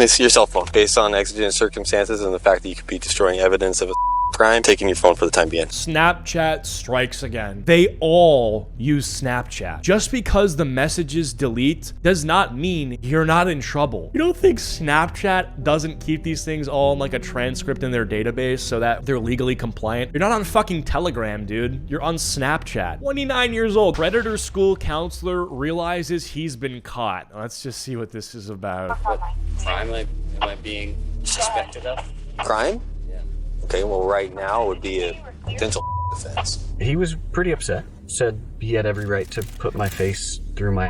It's your cell phone. Based on exigent circumstances and the fact that you could be destroying evidence of a crime, taking your phone for the time being. Snapchat strikes again. They all use Snapchat. Just because the messages delete does not mean you're not in trouble. You don't think Snapchat doesn't keep these things all in like a transcript in their database so that they're legally compliant? You're not on fucking Telegram, dude. You're on Snapchat. 29 years old. Predator school counselor realizes he's been caught. Let's just see what this is about. What crime am I being suspected of? Crime? Yeah. Okay, well, right now would be a potential offense. He was pretty upset. Said he had every right to put my face through my...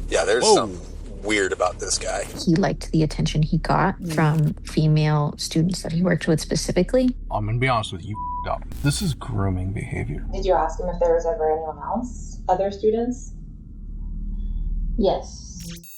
Yeah, there's something weird about this guy. He liked the attention he got from female students that he worked with specifically. I'm gonna be honest with you, up. This is grooming behavior. Did you ask him if there was ever anyone else? Other students? Yes.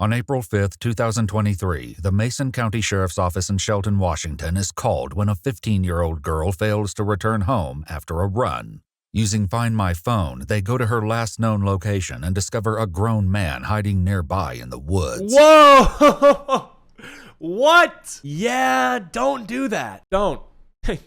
On April 5th, 2023, the Mason County Sheriff's Office in Shelton, Washington is called when a 15-year-old girl fails to return home after a run. Using Find My Phone, they go to her last known location and discover a grown man hiding nearby in the woods. Whoa! What? Yeah, don't do that. Don't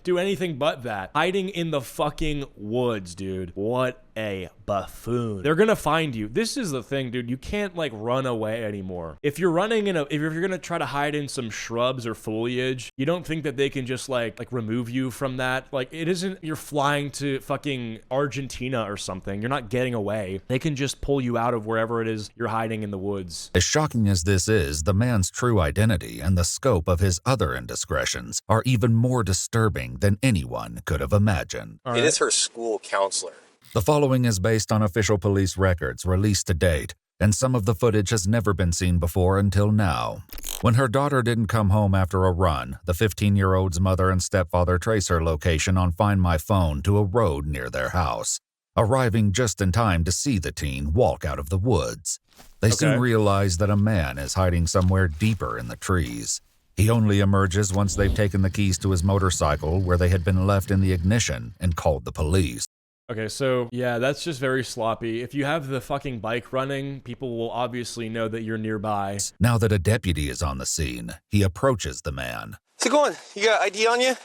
do anything but that. Hiding in the fucking woods, dude. What a buffoon. They're gonna find you. This is the thing, dude. You can't like run away anymore. If you're running if you're gonna try to hide in some shrubs or foliage, you don't think that they can just like remove you from that. Like it isn't you're flying to fucking Argentina or something. You're not getting away. They can just pull you out of wherever it is you're hiding in the woods. As shocking as this is, the man's true identity and the scope of his other indiscretions are even more disturbing than anyone could have imagined. It is her school counselor. The following is based on official police records released to date, and some of the footage has never been seen before until now. When her daughter didn't come home after a run, the 15-year-old's mother and stepfather trace her location on Find My Phone to a road near their house, arriving just in time to see the teen walk out of the woods. They soon realize that a man is hiding somewhere deeper in the trees. He only emerges once they've taken the keys to his motorcycle, where they had been left in the ignition, and called the police. Okay, so yeah, that's just very sloppy. If you have the fucking bike running, people will obviously know that you're nearby. Now that a deputy is on the scene, he approaches the man. How's it going? You got ID on you?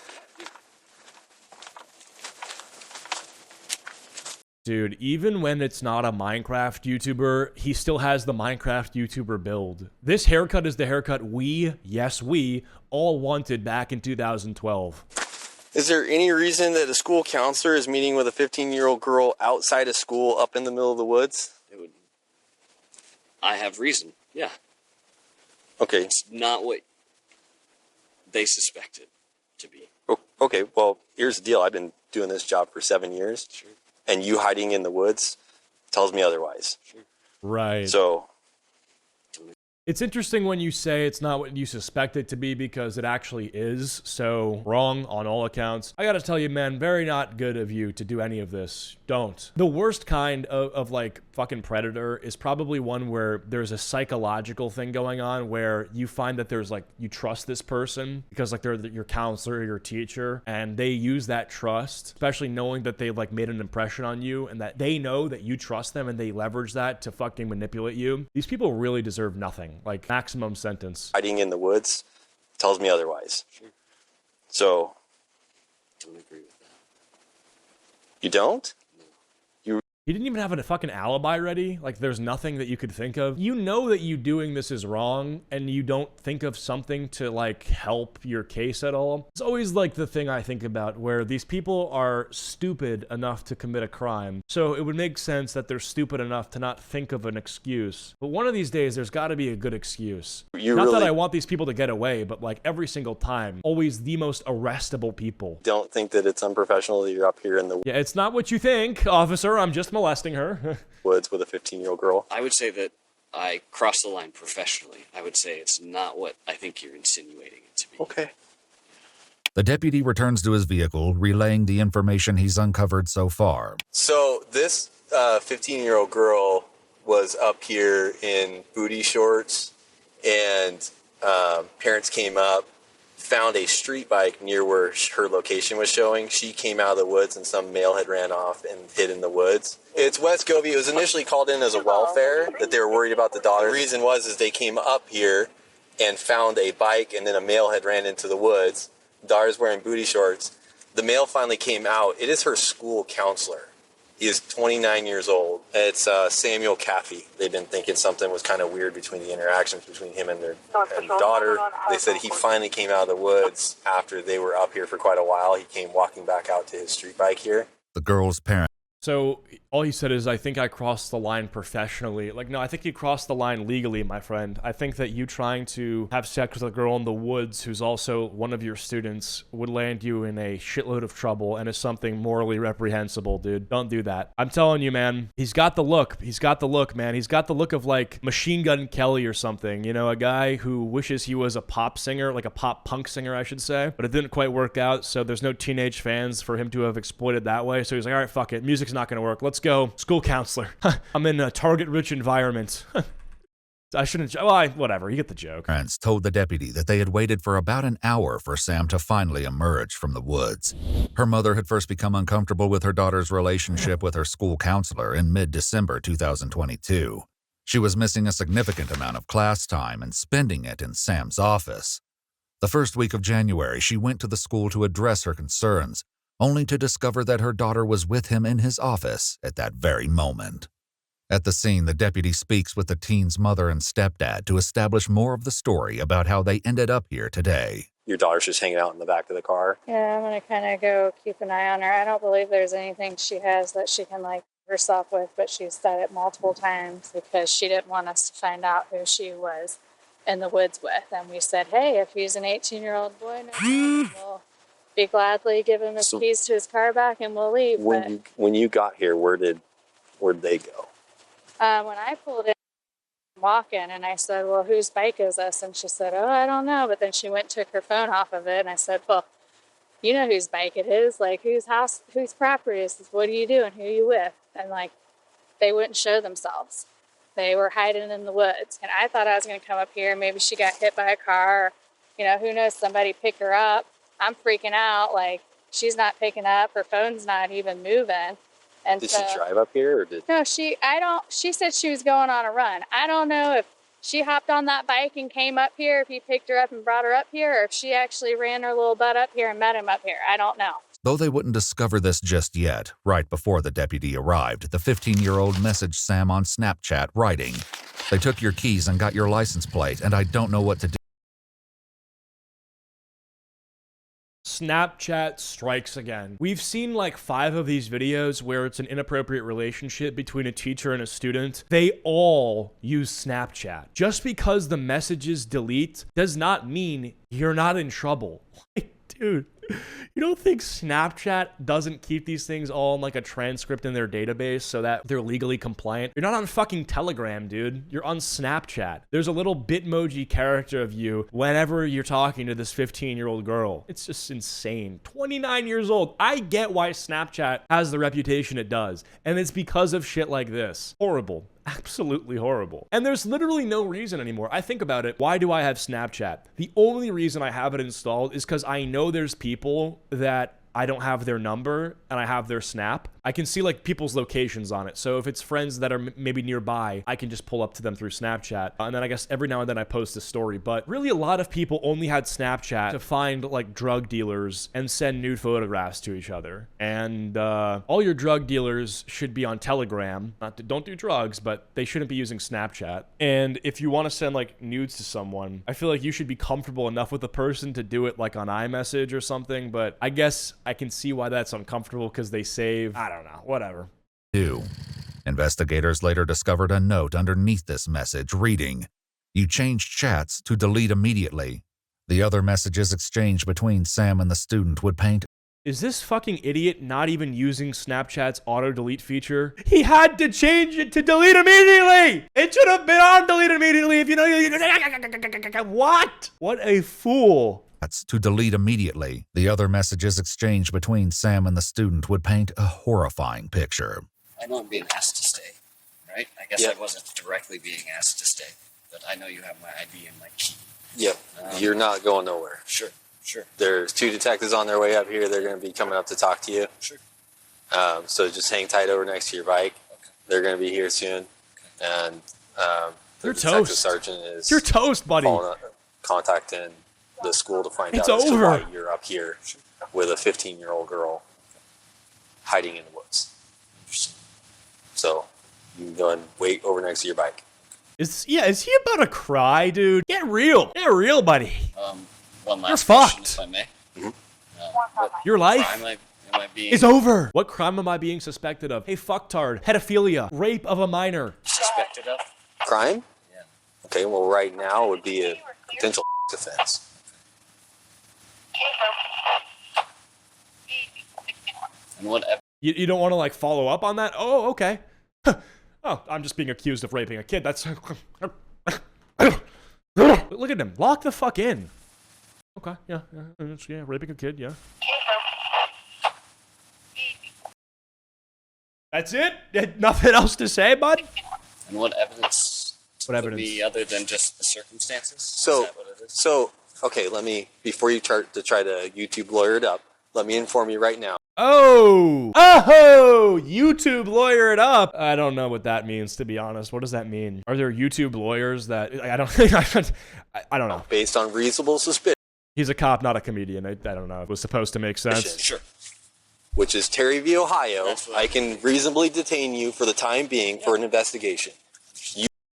Dude, even when it's not a Minecraft YouTuber, he still has the Minecraft YouTuber build. This haircut is the haircut we all wanted back in 2012. Is there any reason that a school counselor is meeting with a 15-year-old girl outside of school up in the middle of the woods? I have reason, yeah. Okay. It's not what they suspected to be. Okay, well, here's the deal. I've been doing this job for 7 years. Sure. And you hiding in the woods tells me otherwise. Sure. Right. So... It's interesting when you say it's not what you suspect it to be, because it actually is. So wrong on all accounts. I gotta tell you, man, very not good of you to do any of this. Don't. The worst kind of like fucking predator is probably one where there's a psychological thing going on where you find that there's like, you trust this person because like they're your counselor or your teacher, and they use that trust, especially knowing that they like made an impression on you and that they know that you trust them, and they leverage that to fucking manipulate you. These people really deserve nothing. Like maximum sentence. Hiding in the woods tells me otherwise. Sure. So. Don't agree with that. You don't? He didn't even have a fucking alibi ready. Like, there's nothing that you could think of. You know that you doing this is wrong, and you don't think of something to, like, help your case at all. It's always, like, the thing I think about, where these people are stupid enough to commit a crime. So it would make sense that they're stupid enough to not think of an excuse. But one of these days, there's got to be a good excuse. Not that I want these people to get away, but, like, every single time, always the most arrestable people. Don't think that it's unprofessional that you're up here in the Yeah, it's not what you think, officer. I'm just molesting her. woods with a 15-year-old girl. I would say that I crossed the line professionally. I would say it's not what I think you're insinuating it to be. Okay. The deputy returns to his vehicle, relaying the information he's uncovered so far. So this 15-year-old girl was up here in booty shorts, and parents came up, found a street bike near where her location was showing. She came out of the woods, and some male had ran off and hid in the woods. It's West Govey. It was initially called in as a welfare, that they were worried about the daughter. The reason was they came up here, and found a bike, and then a male had ran into the woods. Daughter's wearing booty shorts. The male finally came out. It is her school counselor. He is 29 years old. It's Samuel Caffey. They've been thinking something was kind of weird between the interactions between him and their daughter. They said he finally came out of the woods after they were up here for quite a while. He came walking back out to his street bike here. The girl's parents. So all he said is, I think I crossed the line professionally. Like, no, I think you crossed the line legally, my friend. I think that you trying to have sex with a girl in the woods who's also one of your students would land you in a shitload of trouble and is something morally reprehensible, dude. Don't do that. I'm telling you, man, he's got the look. He's got the look, man. He's got the look of like Machine Gun Kelly or something. You know, a guy who wishes he was a pop singer, like a pop punk singer, I should say. But it didn't quite work out, so there's no teenage fans for him to have exploited that way. So he's like, all right, fuck it. Music's not gonna work. Let's go. School counselor. I'm in a target-rich environment. I shouldn't. Well, whatever. You get the joke. Parents told the deputy that they had waited for about an hour for Sam to finally emerge from the woods. Her mother had first become uncomfortable with her daughter's relationship with her school counselor in mid-December 2022. She was missing a significant amount of class time and spending it in Sam's office. The first week of January, she went to the school to address her concerns, only to discover that her daughter was with him in his office at that very moment. At the scene, the deputy speaks with the teen's mother and stepdad to establish more of the story about how they ended up here today. Your daughter's just hanging out in the back of the car. Yeah, I'm going to kind of go keep an eye on her. I don't believe there's anything she has that she can like herself with, but she's said it multiple times because she didn't want us to find out who she was in the woods with. And we said, hey, if he's an 18-year-old boy, no, we'll be gladly give him his keys to his car back and we'll leave. When you got here, where'd they go? When I pulled in, walking, and I said, well, whose bike is this? And she said, oh, I don't know. But then she went and took her phone off of it, and I said, well, you know whose bike it is. Like, whose house, whose property is this? What are you doing? Who are you with? And, like, they wouldn't show themselves. They were hiding in the woods. And I thought I was going to come up here. Maybe she got hit by a car. Or, you know, who knows, somebody pick her up. I'm freaking out. Like, she's not picking up. Her phone's not even moving. And did she drive up here or did? No, she said she was going on a run. I don't know if she hopped on that bike and came up here, if he picked her up and brought her up here, or if she actually ran her little butt up here and met him up here. I don't know. Though they wouldn't discover this just yet, right before the deputy arrived, the 15-year-old messaged Sam on Snapchat, writing, "They took your keys and got your license plate, and I don't know what to do." Snapchat strikes again. We've seen like 5 of these videos where it's an inappropriate relationship between a teacher and a student. They all use Snapchat. Just because the messages delete does not mean you're not in trouble. Like, dude, you don't think Snapchat doesn't keep these things all in like a transcript in their database so that they're legally compliant? You're not on fucking Telegram, dude. You're on Snapchat. There's a little Bitmoji character of you whenever you're talking to this 15-year-old girl. It's just insane. 29 years old. I get why Snapchat has the reputation it does, and it's because of shit like this. Horrible. Absolutely horrible. And there's literally no reason anymore. I think about it. Why do I have Snapchat? The only reason I have it installed is because I know there's people that I don't have their number and I have their Snap. I can see like people's locations on it. So if it's friends that are maybe nearby, I can just pull up to them through Snapchat. And then I guess every now and then I post a story. But really a lot of people only had Snapchat to find like drug dealers and send nude photographs to each other. And all your drug dealers should be on Telegram. Don't do drugs, but they shouldn't be using Snapchat. And if you want to send like nudes to someone, I feel like you should be comfortable enough with the person to do it like on iMessage or something. But I guess I can see why that's uncomfortable because they save, I don't know, whatever. 2. Investigators later discovered a note underneath this message reading, "You changed chats to delete immediately." The other messages exchanged between Sam and the student would paint. Is this fucking idiot not even using Snapchat's auto-delete feature? He had to change it to delete immediately! It should have been on delete immediately if you know... What? What a fool. To delete immediately. The other messages exchanged between Sam and the student would paint a horrifying picture. I know I'm being asked to stay, right? I guess I wasn't directly being asked to stay, but I know you have my ID and my key. Yep. You're not going nowhere. Sure. There's 2 detectives on their way up here. They're going to be coming up to talk to you. Sure. So just hang tight over next to your bike. Okay. They're going to be here soon. And You're the detective toast. sergeant is... You're toast, buddy. contacting the school to find It's out as to over. why you're up here with a 15-year-old girl hiding in the woods. So you can go and wait over next to your bike. Is he about to cry, dude? Get real, buddy. One last You're question, fucked. if I may. Mm-hmm. Your life Crime am I being is over. What crime am I being suspected of? Hey, fucktard, pedophilia, rape of a minor. suspected of? Crime? Yeah. Okay, well, right now would be a potential offense. And what You don't want to like follow up on that? Oh, okay. Oh, I'm just being accused of raping a kid. That's look at him. Lock the fuck in. Okay, yeah, raping a kid, yeah. That's it? Nothing else to say, bud? And what evidence What would evidence? be other than just the circumstances? So, is that what it is? okay, before you try to YouTube lawyer it up, let me inform you right now. Oh, YouTube lawyer it up. I don't know what that means, to be honest. What does that mean? Are there YouTube lawyers that I don't think I don't know. Based on reasonable suspicion, He's a cop, not a comedian. I don't know. It was supposed to make sense. Sure. which is Terry v. Ohio, That's what I can reasonably detain you for the time being for an investigation.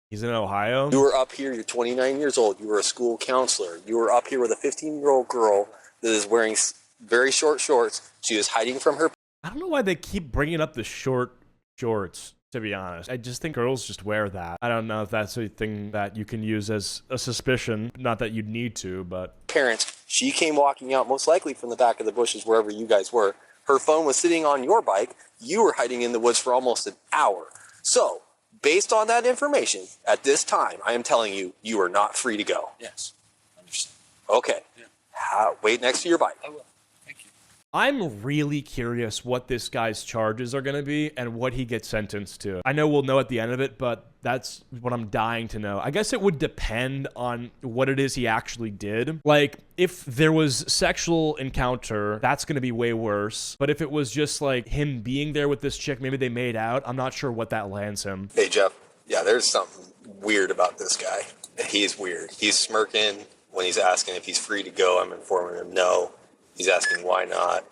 He's in Ohio. You were up here, you're 29 years old, you were a school counselor. You were up here with a 15-year-old girl that is wearing very short shorts. She was hiding from her. I don't know why they keep bringing up the short shorts, to be honest. I just think girls just wear that. I don't know if that's a thing that you can use as a suspicion. Not that you'd need to, but... Parents, she came walking out most likely from the back of the bushes wherever you guys were. Her phone was sitting on your bike. You were hiding in the woods for almost an hour. So, based on that information, at this time, I am telling you, you are not free to go. Yes. Understand. Okay. Yeah. Wait next to your bike. I will. Thank you. I'm really curious what this guy's charges are going to be and what he gets sentenced to. I know we'll know at the end of it, but that's what I'm dying to know. I guess it would depend on what it is he actually did. Like, if there was sexual encounter, that's going to be way worse. But if it was just like him being there with this chick, maybe they made out, I'm not sure what that lands him. Hey, Jeff. Yeah, there's something weird about this guy. He's weird. He's smirking when he's asking if he's free to go. I'm informing him no. He's asking why not.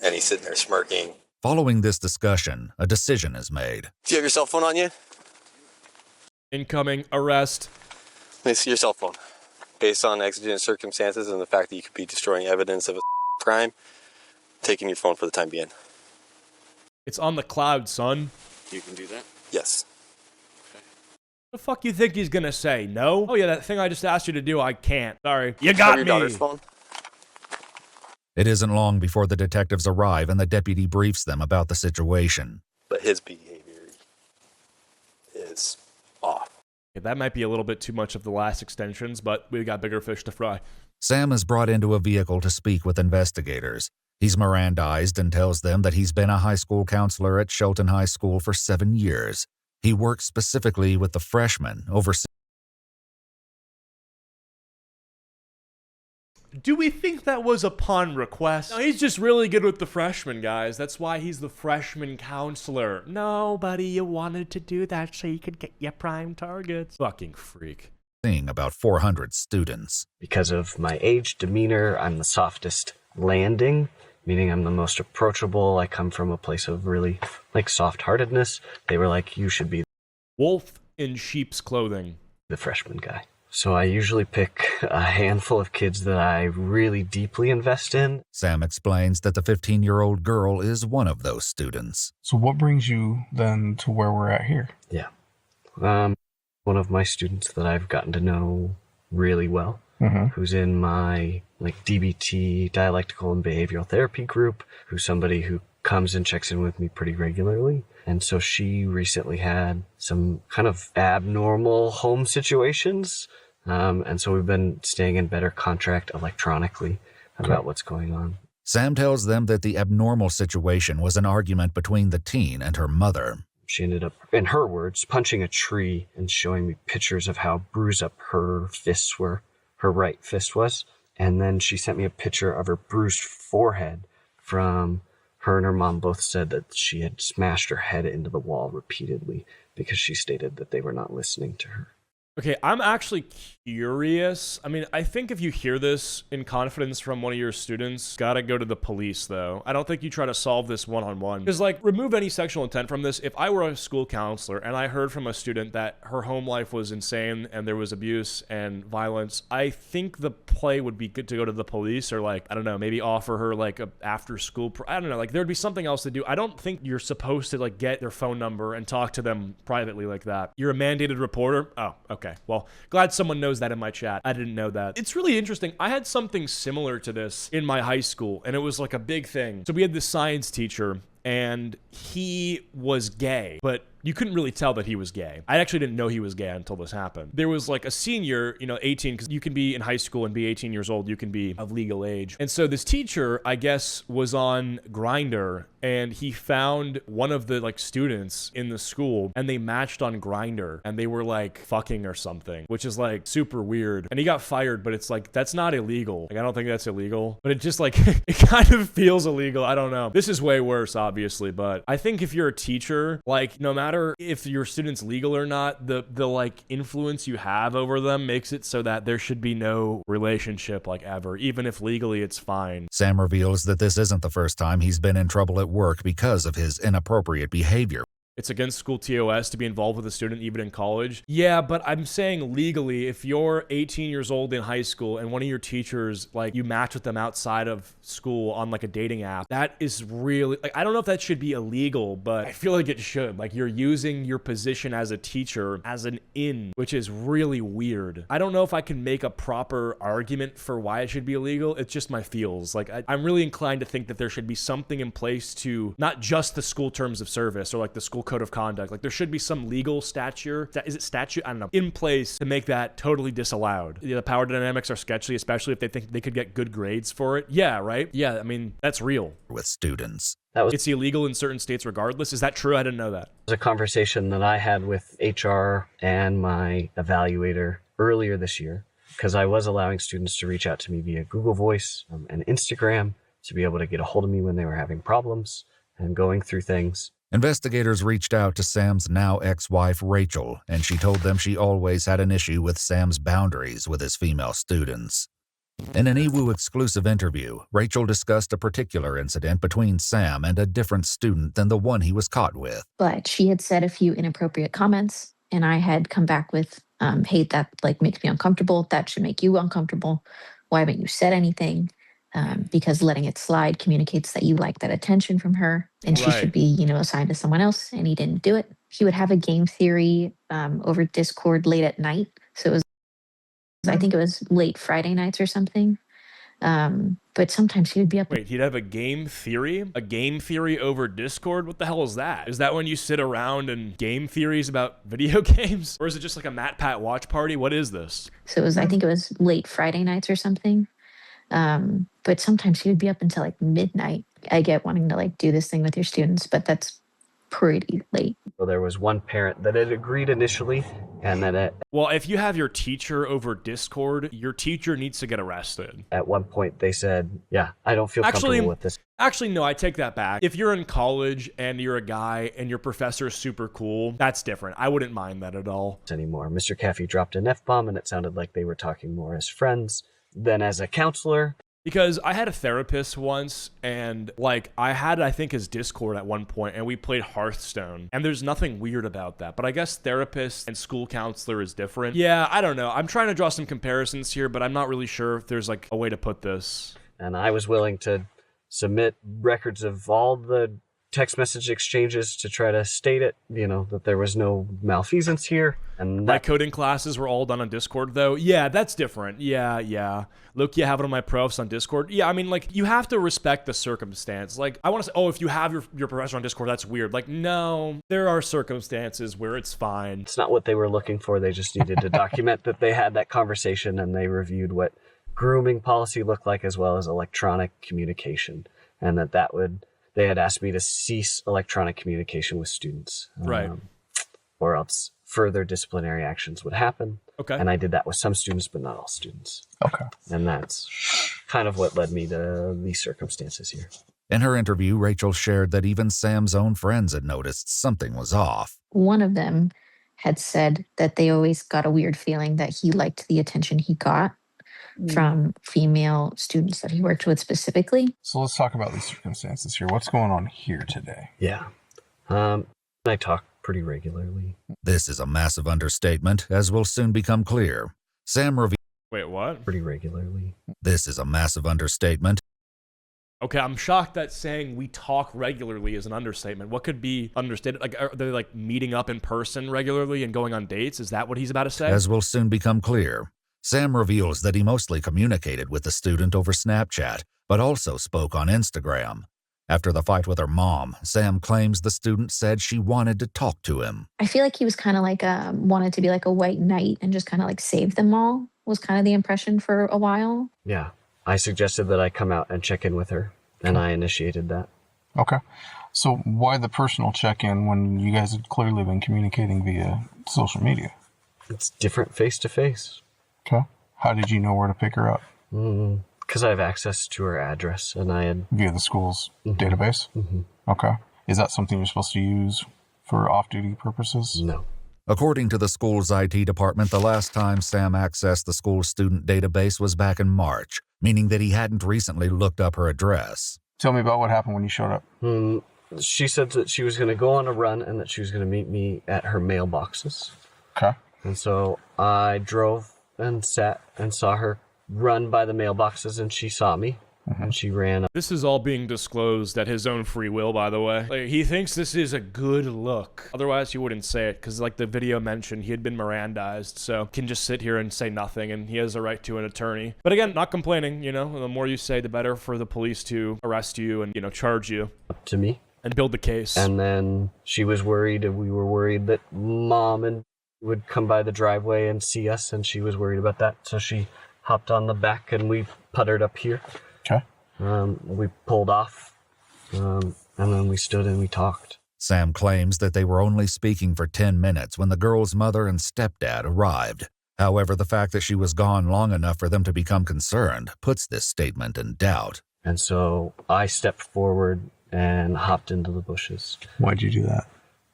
And he's sitting there smirking. Following this discussion, a decision is made. Do you have your cell phone on you? Incoming arrest. Let me see your cell phone. Based on exigent circumstances and the fact that you could be destroying evidence of a crime, taking your phone for the time being. It's on the cloud, son. You can do that? Yes. The fuck you think he's gonna say? No? Oh yeah, that thing I just asked you to do, I can't. Sorry. You Have got your me. daughter's phone? It isn't long before the detectives arrive and the deputy briefs them about the situation. But his behavior is off. Okay, that might be a little bit too much of the last extensions, but we got bigger fish to fry. Sam is brought into a vehicle to speak with investigators. He's Mirandized and tells them that he's been a high school counselor at Shelton High School for 7 years. He works specifically with the freshmen, overseeing. Do we think that was upon request? No, he's just really good with the freshmen, guys. That's why he's the freshman counselor. No, buddy, you wanted to do that so you could get your prime targets. Fucking freak. About 400 students. Because of my age, demeanor, I'm the softest landing, meaning I'm the most approachable. I come from a place of really, soft-heartedness. They were like, you should be Wolf in sheep's clothing. the freshman guy. So I usually pick a handful of kids that I really deeply invest in. Sam explains that the 15-year-old girl is one of those students. So what brings you then to where we're at here? Yeah. One of my students that I've gotten to know really well, who's in my DBT, dialectical and behavioral therapy group, who's somebody who comes and checks in with me pretty regularly. And so she recently had some kind of abnormal home situations. And so we've been staying in better contract electronically about what's going on. Sam tells them that the abnormal situation was an argument between the teen and her mother. She ended up, in her words, punching a tree and showing me pictures of how bruised up her fists were, her right fist was. And then she sent me a picture of her bruised forehead from her and her mom both said that she had smashed her head into the wall repeatedly because she stated that they were not listening to her. Okay, I'm actually curious. I mean, I think if you hear this in confidence from one of your students, gotta go to the police, though. I don't think you try to solve this one-on-one. Because, like, remove any sexual intent from this. If I were a school counselor and I heard from a student that her home life was insane and there was abuse and violence, I think the play would be good to go to the police or, like, I don't know, maybe offer her, like, a after-school... I don't know, like, there'd be something else to do. I don't think you're supposed to, like, get their phone number and talk to them privately like that. You're a mandated reporter? Oh, okay. Well, glad someone knows that in my chat. I didn't know that. It's really interesting. I had something similar to this in my high school, and it was like a big thing. So we had this science teacher, and he was gay, but you couldn't really tell that he was gay. I actually didn't know he was gay until this happened. There was like a senior, 18, because you can be in high school and be 18 years old. You can be of legal age. And so this teacher, I guess, was on Grindr, and he found one of the like students in the school, and they matched on Grindr, and they were like fucking or something, which is like super weird. And he got fired, but it's like, that's not illegal. Like, I don't think that's illegal, but it just like, it kind of feels illegal. I don't know. This is way worse, obviously, but I think if you're a teacher, like, no matter if your student's legal or not, the like influence you have over them makes it so that there should be no relationship like ever, even if legally it's fine. Sam reveals that this isn't the first time he's been in trouble at work because of his inappropriate behavior. It's against school TOS to be involved with a student even in college. Yeah, but I'm saying legally, if you're 18 years old in high school and one of your teachers, like, you match with them outside of school on like a dating app, that is really, like, I don't know if that should be illegal, but I feel like it should. Like, you're using your position as a teacher as an in, which is really weird. I don't know if I can make a proper argument for why it should be illegal. It's just my feels. Like, I'm really inclined to think that there should be something in place to not just the school terms of service or like the school code of conduct. Like, there should be some legal statute, is it statute? I don't know, in place to make that totally disallowed. The power dynamics are sketchy, especially if they think they could get good grades for it. Yeah, right? Yeah, I mean, that's real. With students. It's illegal in certain states regardless. Is that true? I didn't know that. It was a conversation that I had with HR and my evaluator earlier this year, because I was allowing students to reach out to me via Google Voice and Instagram to be able to get a hold of me when they were having problems and going through things. Investigators reached out to Sam's now ex-wife, Rachel, and she told them she always had an issue with Sam's boundaries with his female students. In an EWU exclusive interview, Rachel discussed a particular incident between Sam and a different student than the one he was caught with. But she had said a few inappropriate comments, and I had come back with, hey, that like makes me uncomfortable. That should make you uncomfortable. Why haven't you said anything? Because letting it slide communicates that you like that attention from her, and she should be, assigned to someone else, and he didn't do it. He would have a game theory over Discord late at night. So it was, I think it was late Friday nights or something. But sometimes he would be up. Wait, he'd have a game theory? A game theory over Discord? What the hell is that? Is that when you sit around and game theories about video games? Or is it just like a Matt Pat watch party? What is this? So it was, I think it was late Friday nights or something. But sometimes he would be up until like midnight. I get wanting to like do this thing with your students, but that's pretty late. Well, there was one parent that had agreed initially, and then well, if you have your teacher over Discord, your teacher needs to get arrested. At one point they said, yeah, I don't feel comfortable with this. Actually, no, I take that back. If you're in college and you're a guy and your professor is super cool, that's different. I wouldn't mind that at all. Anymore. Mr. Caffey dropped an F-bomb, and it sounded like they were talking more as friends than as a counselor. Because I had a therapist once, and like I had, I think, his Discord at one point, and we played Hearthstone, and there's nothing weird about that. But I guess therapist and school counselor is different. Yeah, I don't know. I'm trying to draw some comparisons here, but I'm not really sure if there's like a way to put this. And I was willing to submit records of all the text message exchanges to try to state it, that there was no malfeasance here. And my coding classes were all done on Discord, though. Yeah, that's different. Yeah. Look, you have it on my profs on Discord. Yeah, I mean, like, you have to respect the circumstance. Like, I want to say, oh, if you have your professor on Discord, that's weird. Like, no, there are circumstances where it's fine. It's not what they were looking for. They just needed to document that they had that conversation, and they reviewed what grooming policy looked like, as well as electronic communication, and they had asked me to cease electronic communication with students. Right. Or else further disciplinary actions would happen. Okay. And I did that with some students, but not all students. Okay. And that's kind of what led me to these circumstances here. In her interview, Rachel shared that even Sam's own friends had noticed something was off. One of them had said that they always got a weird feeling that he liked the attention he got from female students that he worked with specifically. So let's talk about these circumstances here. What's going on here today? Yeah. I talk pretty regularly. This is a massive understatement, as will soon become clear. Sam revealed. Wait, what? Pretty regularly. This is a massive understatement. Okay, I'm shocked that saying we talk regularly is an understatement. What could be understated? Like, are they like meeting up in person regularly and going on dates? Is that what he's about to say? As will soon become clear. Sam reveals that he mostly communicated with the student over Snapchat, but also spoke on Instagram. After the fight with her mom, Sam claims the student said she wanted to talk to him. I feel like he was kind of like wanted to be like a white knight and just kind of like save them all, was kind of the impression for a while. Yeah. I suggested that I come out and check in with her, and I initiated that. Okay. So why the personal check-in when you guys had clearly been communicating via social media? It's different face-to-face. Okay. How did you know where to pick her up? Because I have access to her address, and I had... Via the school's database? Okay. Is that something you're supposed to use for off-duty purposes? No. According to the school's IT department, the last time Sam accessed the school's student database was back in March, meaning that he hadn't recently looked up her address. Tell me about what happened when you showed up. She said that she was going to go on a run and that she was going to meet me at her mailboxes. Okay. And so I drove and sat and saw her run by the mailboxes, and she saw me. And she ran up. This is all being disclosed at his own free will, by the way. Like, he thinks this is a good look. Otherwise, he wouldn't say it, because like the video mentioned, he had been Mirandized, so can just sit here and say nothing, and he has a right to an attorney. But again, not complaining, you know? The more you say, the better for the police to arrest you and, you know, charge you. Up to me. And build the case. And then she was worried, and we were worried that Mom and would come by the driveway and see us, and she was worried about that. So she hopped on the back, and we puttered up here. Okay. We pulled off, and then we stood and we talked. Sam claims that they were only speaking for 10 minutes when the girl's mother and stepdad arrived. However, the fact that she was gone long enough for them to become concerned puts this statement in doubt. And so I stepped forward and hopped into the bushes. Why'd you do that?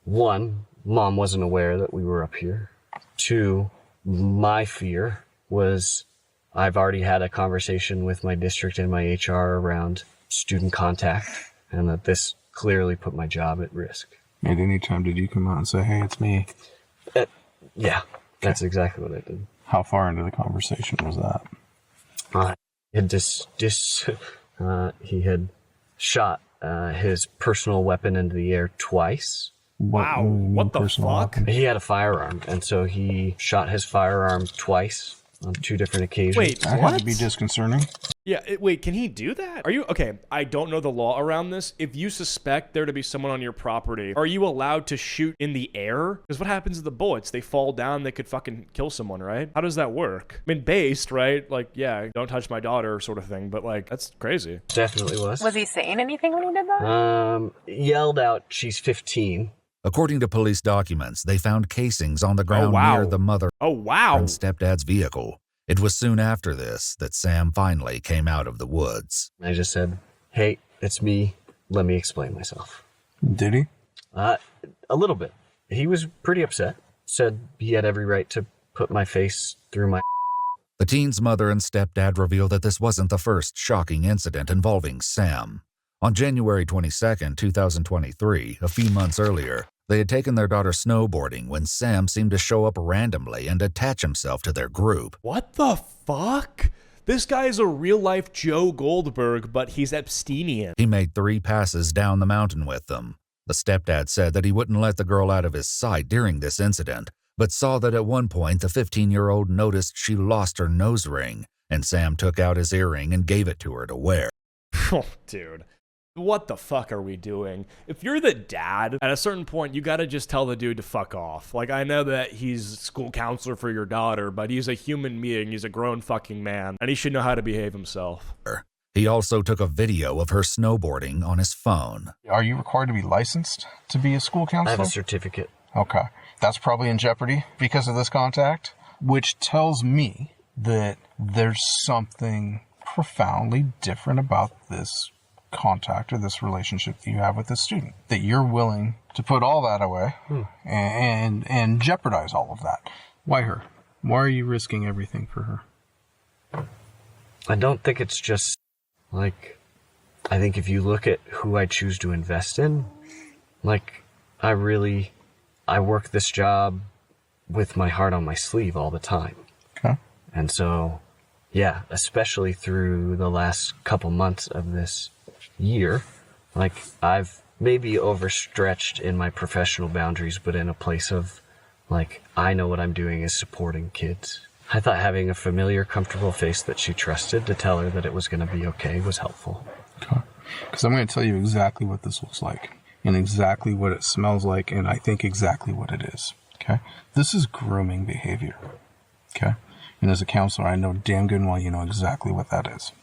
1, Mom wasn't aware that we were up here. 2, my fear was I've already had a conversation with my district and my HR around student contact, and that this clearly put my job at risk. At any time did you come out and say, hey, it's me? Yeah, that's exactly what I did. How far into the conversation was that? He had shot his personal weapon into the air twice. Wow, what the fuck? He had a firearm, and so he shot his firearm twice on 2 different occasions. Wait, that what? had to be disconcerting. Yeah, wait, can he do that? Are you, okay, I don't know the law around this. If you suspect there to be someone on your property, are you allowed to shoot in the air? Because what happens to the bullets? They fall down, they could fucking kill someone, right? How does that work? I mean, based, right? Like, yeah, don't touch my daughter sort of thing, but like, that's crazy. Definitely was. Was he saying anything when he did that? Yelled out, she's 15. According to police documents, they found casings on the ground near the mother and stepdad's vehicle. It was soon after this that Sam finally came out of the woods. I just said, hey, it's me. Let me explain myself. Did he? A little bit. He was pretty upset. Said he had every right to put my face through my... The teen's mother and stepdad revealed that this wasn't the first shocking incident involving Sam. On January 22nd, 2023, a few months earlier, they had taken their daughter snowboarding when Sam seemed to show up randomly and attach himself to their group. What the fuck? This guy is a real-life Joe Goldberg, but he's abstemious. He made 3 passes down the mountain with them. The stepdad said that he wouldn't let the girl out of his sight during this incident, but saw that at one point the 15-year-old noticed she lost her nose ring, and Sam took out his earring and gave it to her to wear. Oh, dude. What the fuck are we doing? If you're the dad, at a certain point, you gotta just tell the dude to fuck off. Like, I know that he's school counselor for your daughter, but he's a human being. He's a grown fucking man, and he should know how to behave himself. He also took a video of her snowboarding on his phone. Are you required to be licensed to be a school counselor? I have a certificate. Okay. That's probably in jeopardy because of this contact, which tells me that there's something profoundly different about this contact or this relationship that you have with this student, that you're willing to put all that away and jeopardize all of that. Why her? Why are you risking everything for her? I don't think it's just, like, I think if you look at who I choose to invest in, like, I work this job with my heart on my sleeve all the time. Okay. And so, yeah, especially through the last couple months of this year, like, I've maybe overstretched in my professional boundaries, but in a place of, like, I know what I'm doing is supporting kids. I thought having a familiar, comfortable face that she trusted to tell her that it was going to be okay was helpful. Okay. Because I'm going to tell you exactly what this looks like and exactly what it smells like, and I think exactly what it is. Okay? This is grooming behavior. Okay? And as a counselor, I know damn good and well you know exactly what that is.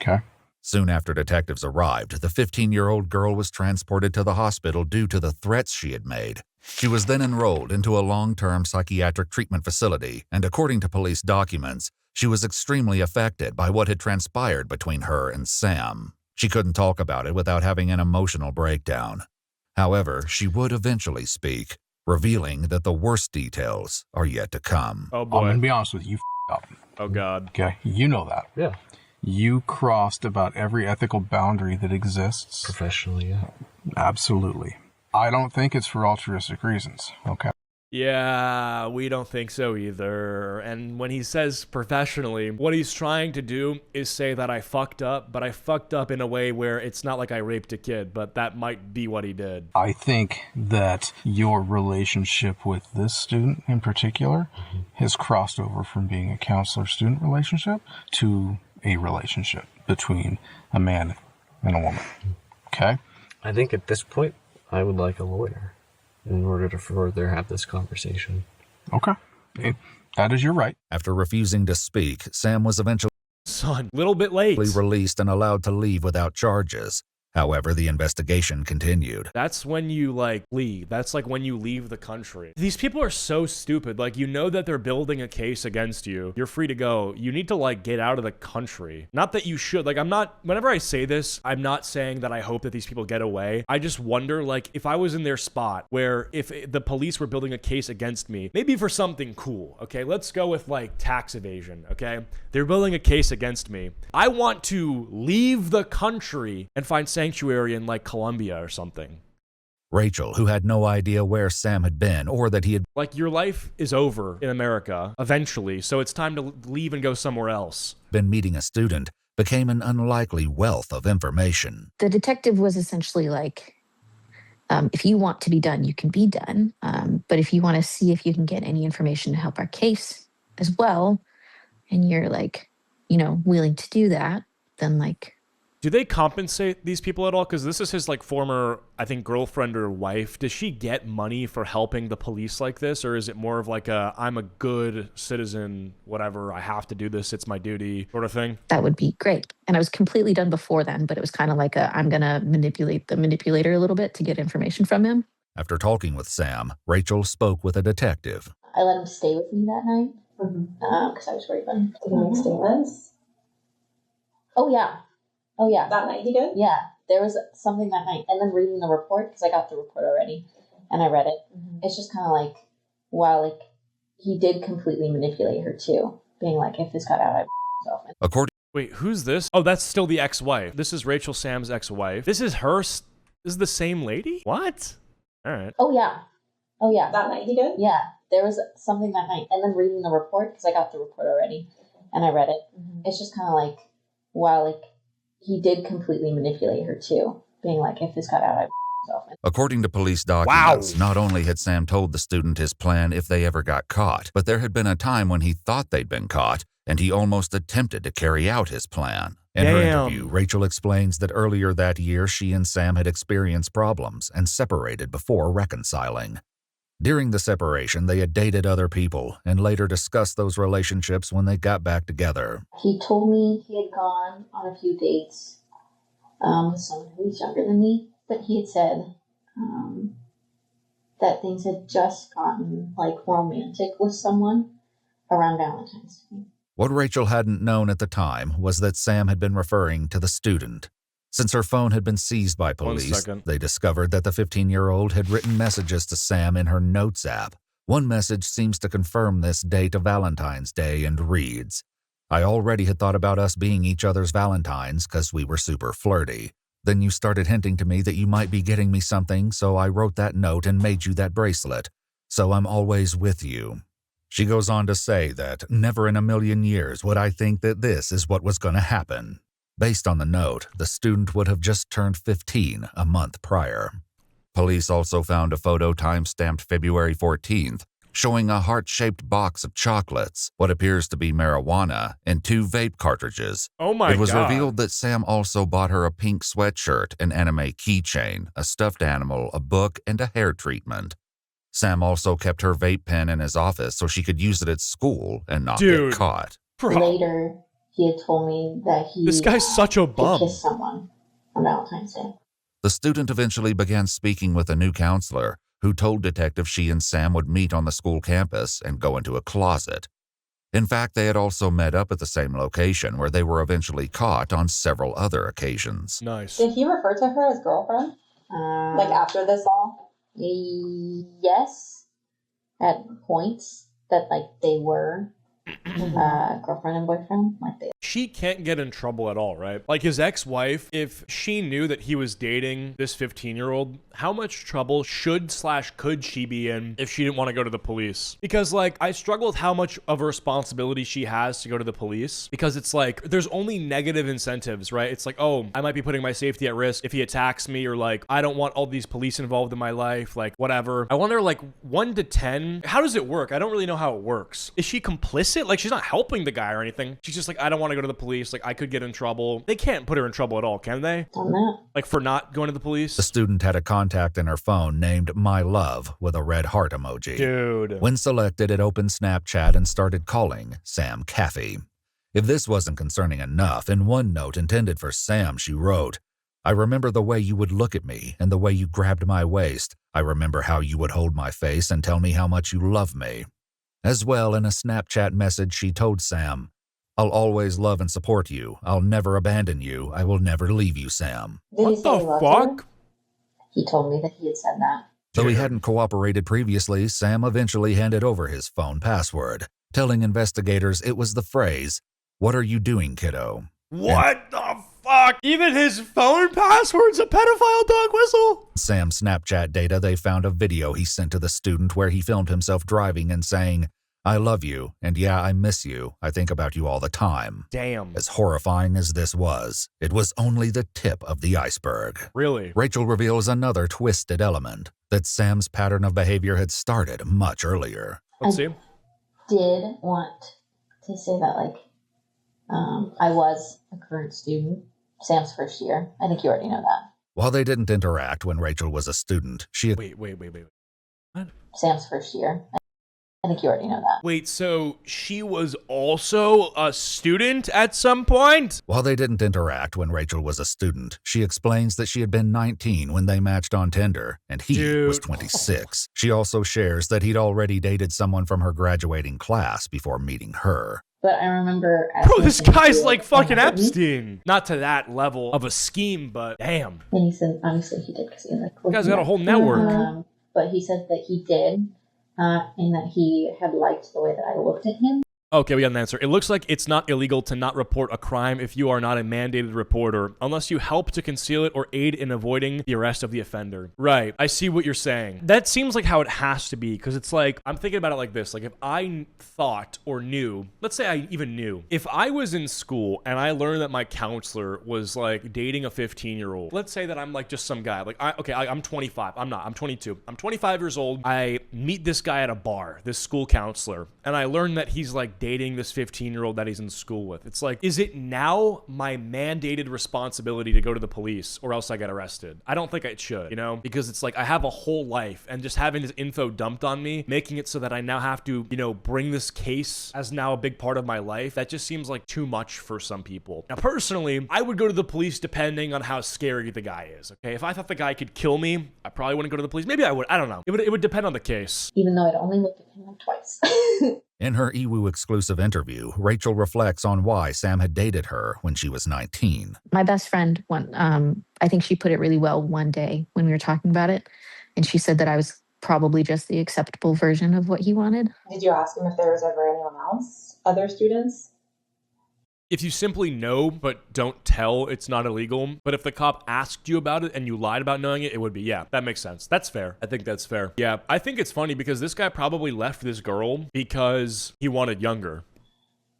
Okay? Soon after detectives arrived, the 15-year-old girl was transported to the hospital due to the threats she had made. She was then enrolled into a long-term psychiatric treatment facility, and according to police documents, she was extremely affected by what had transpired between her and Sam. She couldn't talk about it without having an emotional breakdown. However, she would eventually speak, revealing that the worst details are yet to come. Oh boy. I'm going to be honest with you, you up. Oh God. Okay? You know that. Yeah. You crossed about every ethical boundary that exists. Professionally, yeah. Absolutely. I don't think it's for altruistic reasons, okay? Yeah, we don't think so either. And when he says professionally, what he's trying to do is say that I fucked up, but I fucked up in a way where it's not like I raped a kid, but that might be what he did. I think that your relationship with this student in particular has crossed over from being a counselor-student relationship to a relationship between a man and a woman, okay? I think at this point, I would like a lawyer in order to further have this conversation. Okay. That is your right. After refusing to speak, Sam was eventually little bit late. Released and allowed to leave without charges. However, the investigation continued. That's when you, like, leave. That's like when you leave the country. These people are so stupid. Like, you know that they're building a case against you. You're free to go. You need to, like, get out of the country. Not that you should. Like, whenever I say this, I'm not saying that I hope that these people get away. I just wonder, like, if I was in their spot, where if the police were building a case against me, maybe for something cool, okay? Let's go with, like, tax evasion, okay? They're building a case against me. I want to leave the country and find sanctuary in, like, Colombia or something. Rachel, who had no idea where Sam had been or that he had... Like, your life is over in America eventually, so it's time to leave and go somewhere else. ...been meeting a student, became an unlikely wealth of information. The detective was essentially like, if you want to be done, you can be done. But if you want to see if you can get any information to help our case as well, and you're, like, you know, willing to do that, then, like... Do they compensate these people at all? Because this is his, like, former, I think, girlfriend or wife. Does she get money for helping the police like this? Or is it more of like I'm a good citizen, whatever, I have to do this, it's my duty sort of thing? That would be great. And I was completely done before then, but it was kind of like I'm going to manipulate the manipulator a little bit to get information from him. After talking with Sam, Rachel spoke with a detective. I let him stay with me that night because I was worried about him. Did he make statements? Oh, yeah. Oh, yeah. That night he did? Yeah. There was something that night. And then reading the report, because I got the report already, and I read it. It's just kind of like, wow, like, he did completely manipulate her, too. Being like, if this got out, I'd myself. Wait, who's this? Oh, that's still the ex-wife. This is Rachel Sam's ex-wife. This is her... This is the same lady? What? All right. Oh, yeah. Oh, yeah. That night he did? Yeah. There was something that night. And then reading the report, because I got the report already, and I read it. It's just kind of like, wow, like, he did completely manipulate her, too. Being like, if this got out, I'd myself. According to police documents, not only had Sam told the student his plan if they ever got caught, but there had been a time when he thought they'd been caught, and he almost attempted to carry out his plan. In her interview, Rachel explains that earlier that year she and Sam had experienced problems and separated before reconciling. During the separation, they had dated other people and later discussed those relationships when they got back together. He told me he had gone on a few dates with someone who was younger than me, but he had said that things had just gotten, like, romantic with someone around Valentine's Day. What Rachel hadn't known at the time was that Sam had been referring to the student. Since her phone had been seized by police, second. they discovered that the 15-year-old had written messages to Sam in her Notes app. One message seems to confirm this date of Valentine's Day and reads, "I already had thought about us being each other's Valentines because we were super flirty. Then you started hinting to me that you might be getting me something, so I wrote that note and made you that bracelet. So I'm always with you." She goes on to say that never in a million years would I think that this is what was going to happen. Based on the note, the student would have just turned 15 a month prior. Police also found a photo time-stamped February 14th, showing a heart-shaped box of chocolates, what appears to be marijuana, and 2 vape cartridges. Oh my God. It was revealed that Sam also bought her a pink sweatshirt, an anime keychain, a stuffed animal, a book, and a hair treatment. Sam also kept her vape pen in his office so she could use it at school and not get caught. Later, he had told me that This guy's such a bum. kissed someone on Valentine's Day. The student eventually began speaking with a new counselor who told detectives she and Sam would meet on the school campus and go into a closet. In fact, they had also met up at the same location where they were eventually caught on several other occasions. Nice. Did he refer to her as girlfriend? Like after this all? Yes. At points that like they were girlfriend and boyfriend. Like they. She can't get in trouble at all, right? Like his ex-wife, if she knew that he was dating this 15-year-old, how much trouble could she be in if she didn't want to go to the police? Because like, I struggle with how much of a responsibility she has to go to the police, because it's like, there's only negative incentives, right? It's like, oh, I might be putting my safety at risk if he attacks me, or like, I don't want all these police involved in my life, like whatever. I wonder, like 1 to 10, how does it work? I don't really know how it works. Is she complicit? Like she's not helping the guy or anything. She's just like, I don't want to go to the police. Like I could get in trouble. They can't put her in trouble at all, can they? Like for not going to the police? The student had a contact in her phone named My Love with a red heart emoji. Dude. When selected, it opened Snapchat and started calling Sam Caffey. If this wasn't concerning enough, in one note intended for Sam, she wrote, "I remember the way you would look at me and the way you grabbed my waist. I remember how you would hold my face and tell me how much you love me." As well, in a Snapchat message, she told Sam, "I'll always love and support you. I'll never abandon you. I will never leave you, Sam." What the fuck? He told me that he had said that. Though he hadn't cooperated previously, Sam eventually handed over his phone password, telling investigators it was the phrase, "What are you doing, kiddo?" What the fuck? Even his phone password's a pedophile dog whistle? Sam's Snapchat data, they found a video he sent to the student where he filmed himself driving and saying, "I love you, and yeah, I miss you. I think about you all the time." Damn. As horrifying as this was, it was only the tip of the iceberg. Really? Rachel reveals another twisted element, that Sam's pattern of behavior had started much earlier. Let's see. Did want to say that, like, I was a current student, Sam's first year. I think you already know that. While they didn't interact when Rachel was a student, she had... Wait. What? Sam's first year. I think you already know that. Wait, so she was also a student at some point? While they didn't interact when Rachel was a student, she explains that she had been 19 when they matched on Tinder, and he was 26. She also shares that he'd already dated someone from her graduating class before meeting her. But I remember... Bro, this guy's like fucking Epstein. Not to that level of a scheme, but damn. And he said, obviously he did, because he like... This guy's got a whole network. But he said that he did, and that he had liked the way that I looked at him. Okay, we got an answer. It looks like it's not illegal to not report a crime if you are not a mandated reporter, unless you help to conceal it or aid in avoiding the arrest of the offender. Right. I see what you're saying. That seems like how it has to be, because it's like, I'm thinking about it like this. Like, if I thought or knew, let's say I even knew, if I was in school and I learned that my counselor was like dating a 15-year-old, let's say that I'm like just some guy. Like, I'm 25. I'm not. I'm 22. I'm 25 years old. I meet this guy at a bar, this school counselor, and I learn that he's like dating this 15-year-old that he's in school with. It's like, is it now my mandated responsibility to go to the police or else I get arrested? I don't think it should, you know, because it's like I have a whole life, and just having this info dumped on me, making it so that I now have to, you know, bring this case as now a big part of my life, that just seems like too much for some people. Now, personally, I would go to the police depending on how scary the guy is, okay? If I thought the guy could kill me, I probably wouldn't go to the police. Maybe I would. I don't know. It would depend on the case. Even though I'd only looked at him like twice. In her EWU exclusive interview, Rachel reflects on why Sam had dated her when she was 19. My best friend, I think she put it really well one day when we were talking about it. And she said that I was probably just the acceptable version of what he wanted. Did you ask him if there was ever anyone else, other students? If you simply know but don't tell, it's not illegal. But if the cop asked you about it and you lied about knowing it, it would be, yeah, that makes sense. That's fair. I think that's fair. Yeah, I think it's funny because this guy probably left this girl because he wanted younger.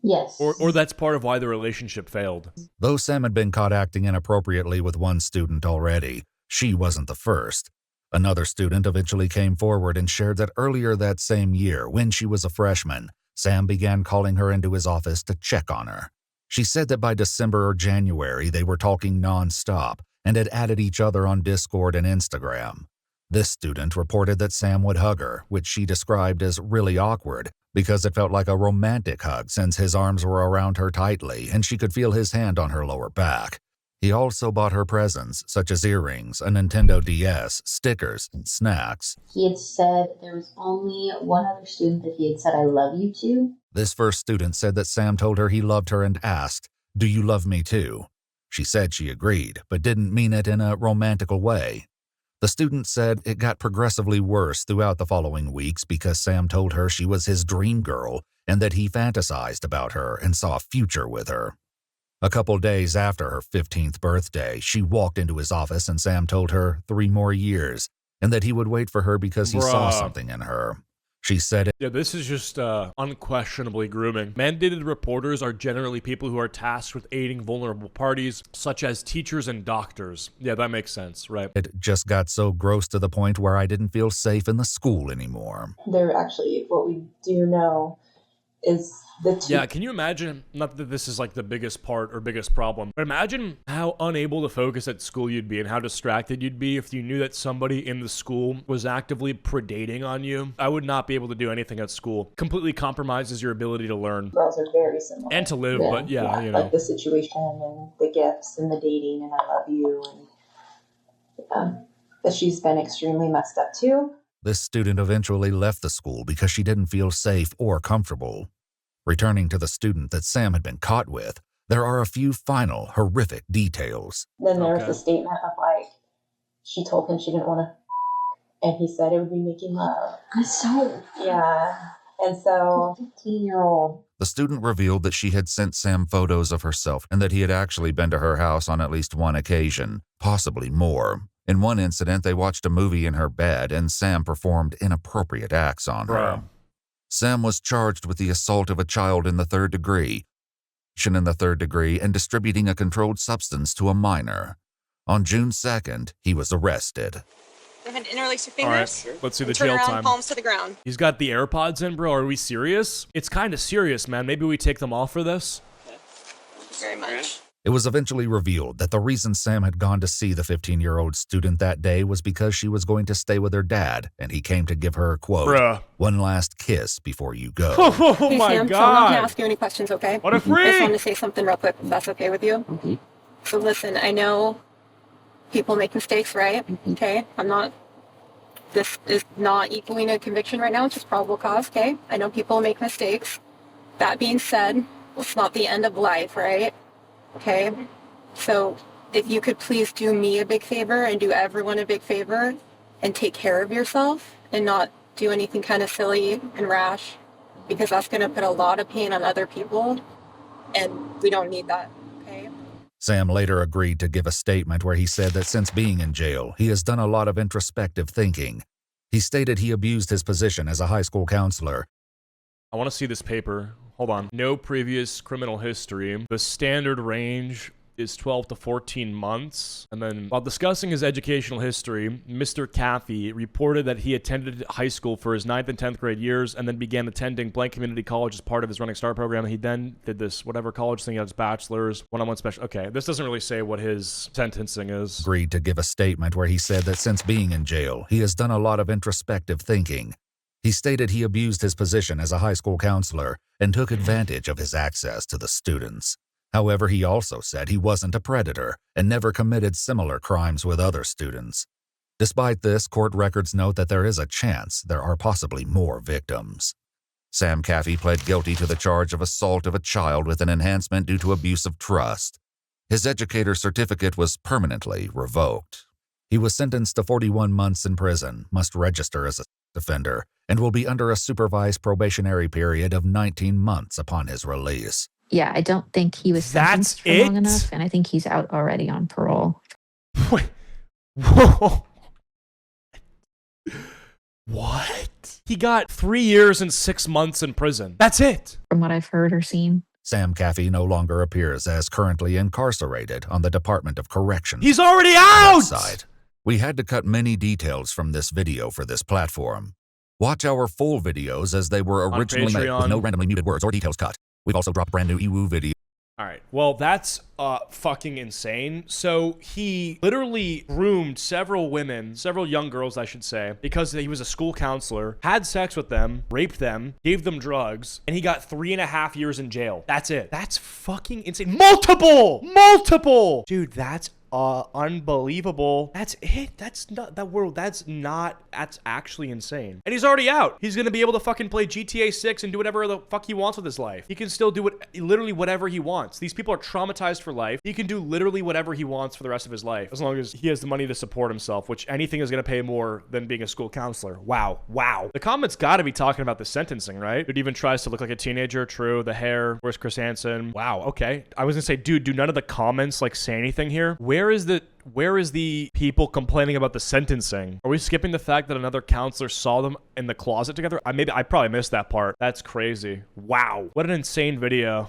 Yes. Or that's part of why the relationship failed. Though Sam had been caught acting inappropriately with one student already, she wasn't the first. Another student eventually came forward and shared that earlier that same year, when she was a freshman, Sam began calling her into his office to check on her. She said that by December or January, they were talking nonstop and had added each other on Discord and Instagram. This student reported that Sam would hug her, which she described as really awkward because it felt like a romantic hug since his arms were around her tightly and she could feel his hand on her lower back. He also bought her presents, such as earrings, a Nintendo DS, stickers, and snacks. He had said there was only one other student that he had said, "I love you" to. This first student said that Sam told her he loved her and asked, "Do you love me too?" She said she agreed, but didn't mean it in a romantical way. The student said it got progressively worse throughout the following weeks because Sam told her she was his dream girl and that he fantasized about her and saw a future with her. A couple days after her 15th birthday, she walked into his office and Sam told her 3 more years and that he would wait for her because he saw something in her. She said, Yeah, this is just unquestionably grooming. Mandated reporters are generally people who are tasked with aiding vulnerable parties, such as teachers and doctors. Yeah, that makes sense, right? It just got so gross to the point where I didn't feel safe in the school anymore. There actually, what we do know is Yeah, can you imagine, not that this is like the biggest part or biggest problem, but imagine how unable to focus at school you'd be and how distracted you'd be if you knew that somebody in the school was actively predating on you. I would not be able to do anything at school. Completely compromises your ability to learn. Girls are very similar. And to live, but yeah, you know. Like the situation and the gifts and the dating and I love you and that she's been extremely messed up too. This student eventually left the school because she didn't feel safe or comfortable. Returning to the student that Sam had been caught with, there are a few final horrific details. Then there was the statement of like, she told him she didn't want to, and he said it would be making love. Yeah. And so, 15-year-old. The student revealed that she had sent Sam photos of herself and that he had actually been to her house on at least one occasion, possibly more. In one incident, they watched a movie in her bed and Sam performed inappropriate acts on her. Sam was charged with the assault of a child in the 3rd degree, and distributing a controlled substance to a minor. On June 2nd, he was arrested. Go ahead and interlace your All fingers. right, let's see the Turn jail around, time. palms to the ground. He's got the AirPods in, bro. Are we serious? It's kind of serious, man. Maybe we take them off for this? Very much. It was eventually revealed that the reason Sam had gone to see the 15-year-old student that day was because she was going to stay with her dad, and he came to give her, quote, one last kiss before you go. Oh Hey, my Sam, God. So I'm not going to ask you any questions, okay? What a I just freak! wanted to say something real quick, if that's okay with you. Mm-hmm. So listen, I know people make mistakes, right? Okay? This is not equaling a conviction right now. It's just probable cause, okay? I know people make mistakes. That being said, it's not the end of life, right? Okay? So if you could please do me a big favor and do everyone a big favor and take care of yourself and not do anything kind of silly and rash, because that's going to put a lot of pain on other people, and we don't need that, okay? Sam later agreed to give a statement where he said that since being in jail, he has done a lot of introspective thinking. He stated he abused his position as a high school counselor. I want to see this paper. Hold on. No previous criminal history. The standard range is 12 to 14 months. And then while discussing his educational history, Mr. Caffey reported that he attended high school for his 9th and 10th grade years and then began attending Blank Community College as part of his Running Start program. He then did this whatever college thing, he had his bachelor's, one-on-one special. Okay, this doesn't really say what his sentencing is. Agreed to give a statement where he said that since being in jail, he has done a lot of introspective thinking. He stated he abused his position as a high school counselor and took advantage of his access to the students. However, he also said he wasn't a predator and never committed similar crimes with other students. Despite this, court records note that there is a chance there are possibly more victims. Sam Caffey pled guilty to the charge of assault of a child with an enhancement due to abuse of trust. His educator's certificate was permanently revoked. He was sentenced to 41 months in prison, must register as a offender, and will be under a supervised probationary period of 19 months upon his release. Yeah, I don't think he was sentenced for long enough, and I think he's out already on parole. Wait. Whoa. What? He got 3 years and 6 months in prison. That's it. From what I've heard or seen. Sam Caffey no longer appears as currently incarcerated on the Department of Corrections. He's already out! Website. We had to cut many details from this video for this platform. Watch our full videos as they were originally made with no randomly muted words or details cut. We've also dropped brand new EWU video. All right. Well, that's fucking insane. So he literally groomed several women, several young girls, I should say, because he was a school counselor, had sex with them, raped them, gave them drugs, and he got 3.5 years in jail. That's it. That's fucking insane. Multiple! Dude, that's unbelievable. That's it. That's actually insane. And he's already out. He's gonna be able to fucking play GTA 6 and do whatever the fuck he wants with his life. He can still do literally whatever he wants. These people are traumatized for life. He can do literally whatever he wants for the rest of his life, as long as he has the money to support himself, which anything is gonna pay more than being a school counselor. Wow. The comments gotta be talking about the sentencing, right? Dude even tries to look like a teenager. True. The hair. Where's Chris Hansen? Wow. Okay. I was gonna say, dude, do none of the comments like say anything here? Where is the people complaining about the sentencing? Are we skipping the fact that another counselor saw them in the closet together? I probably missed that part. That's crazy. Wow. What an insane video.